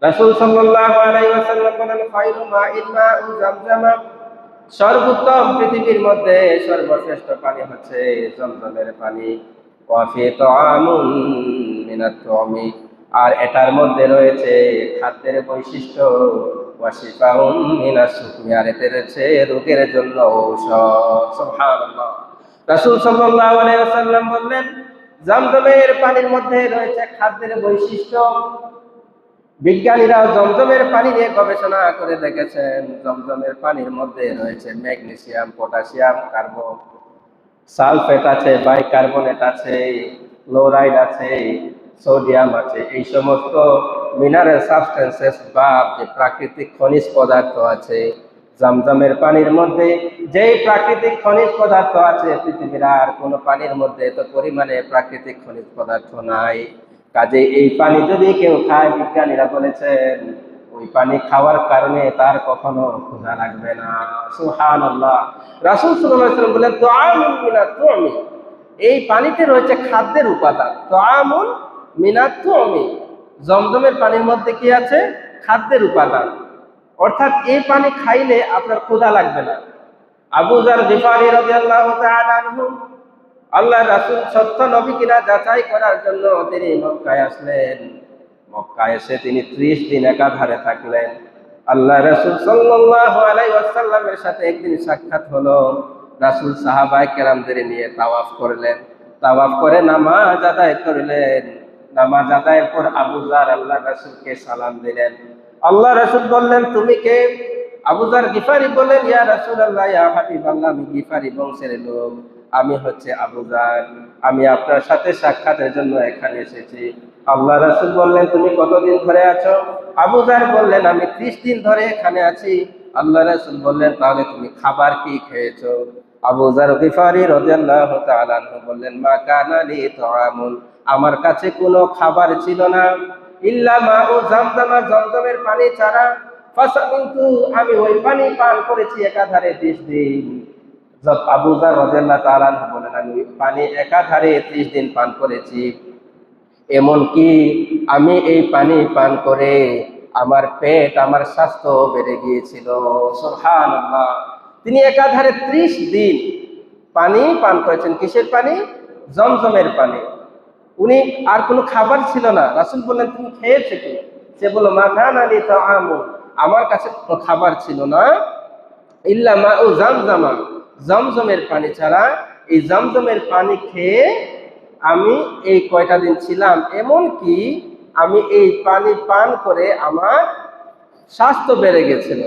রাসূল সাল্লাল্লাহু আলাইহি ওয়াসাল্লাম বলেন, খায়রু মাইন মাউ জামজাম, সর্বোত্তম পৃথিবীর মধ্যে সর্বশ্রেষ্ঠ পানি হচ্ছে জমজমের পানি। ওয়া ফি তাআমুন মিনাত তাআমি, আর এটার মধ্যে রয়েছে খাদ্যের বৈশিষ্ট্য। ওয়া শিফাউন মিনাস সুকমি, আর এতে রয়েছে রোগের জন্য ঔষধ। সুবহানাল্লাহ। রাসূল সাল্লাল্লাহু আলাইহি ওয়াসাল্লাম বললেন, জমজমের পানির মধ্যে রয়েছে খাদ্যের বৈশিষ্ট্য। বিজ্ঞানীরাও জমজমের পানি নিয়ে গবেষণা করে দেখেছেন, জমজমের পানির মধ্যে রয়েছে ম্যাগনেসিয়াম, পটাশিয়াম, কার্বন, সালফেট আছে, বাইকার্বনেট আছে, ক্লোরাইড আছে, সোডিয়াম আছে। এই সমস্ত মিনারেল সাবস্টেন্সেস বা যে প্রাকৃতিক খনিজ পদার্থ আছে জমজমের পানির মধ্যে, যেই প্রাকৃতিক খনিজ পদার্থ আছে পৃথিবীর আর কোনো পানির মধ্যে এত পরিমাণে প্রাকৃতিক খনিজ পদার্থ নাই। কাজে এই পানি যদি কেউ খায়, বিজ্ঞানীরা বলেছেন ওই পানি খাওয়ার কারণে তার কখনো ক্ষুধা লাগবে না। সুবহানাল্লাহ। রাসূল সাল্লাল্লাহু আলাইহি ওয়াসাল্লাম বলেন, তুআমুন মিনাত তুআমি, এই পানিতে রয়েছে খাদ্যের উপাদান। তুআমুন মিনাত তুআমি, জমজমের পানির মধ্যে কি আছে? খাদ্যের উপাদান। অর্থাৎ এই পানি খাইলে আপনার ক্ষুধা লাগবে না। আবু যার গিফারি রাদিয়াল্লাহু তাআলা আনহু, আল্লাহর রাসূল সত্য নবী কিনা যাচাই করার জন্য তিনি মক্কায় আসলেন। মক্কায় এসে তিনি 30 দিন একাধারে থাকলেন। আল্লাহ রাসূল সাল্লাল্লাহু আলাইহি ওয়াসাল্লামের সাথে একদিন সাক্ষাৎ হলো। রাসূল সাহাবায়ে কেরামদের নিয়ে তাওয়াফ করলেন। তাওয়াফ করে নামাজ আদায় করলেন। নামাজ আদায়ের পর আবু যার আল্লাহ রাসূলকে সালাম দিলেন। আল্লাহ রাসূল বললেন, তুমি কে? আবু যার গিফারি বললেন, ইয়া রাসূলুল্লাহ, ইয়া হাবিবাল্লাহ, আমি গিফারি বংশের লোক, আমি হচ্ছে আবু যার, আমি আপনার সাথে সাক্ষাতের জন্য এখানে এসেছি। আল্লাহ রাসূল বললেন, তুমি কতদিন ধরে আছো? আবু যার বললেন, আমি 30 দিন ধরে এখানে আছি। আল্লাহ রাসূল বললেন, তাহলে তুমি খাবার কি খেয়েছো? আবু যার গিফারি রাদিয়াল্লাহু তাআলা আনহু বললেন, মা কানা লি তাআমুন, আমার কাছে কোনো খাবার ছিল না, ইল্লা মাউ জামজাম, জমজমের পানি ছাড়া। ফাসামিনতু, আমি ওই পানি পান করেছি একাধারে 30 দিন। আবু যার রাদিয়াল্লাহু তাআলা আনহু বলেন, আমি পানি একাধারে 30 দিন পান করেছি। এমনকি আমি এই পানি পান করে আমার পেট, আমার স্বাস্থ্য বেড়ে গিয়েছিল। সুবহানাল্লাহ। তিনি একাধারে 30 দিন পানি পান করেছেন। কিসের পানি? জমজমের পানি। উনি আর কোনো খাবার ছিল না। রাসূল বললেন, তুমি খেয়েছো কি? সে বলল, মা কানা লি তাআমুন, আমার কাছে কোনো খাবার ছিল না, ইল্লা মাউ জামজাম, জমজমের পানি ছাড়া। এই জমজমের পানি খেয়ে আমি এই কয়টা দিন ছিলাম। এমনকি আমি এই পানি পান করে আমার স্বাস্থ্য বেড়ে গেছিল।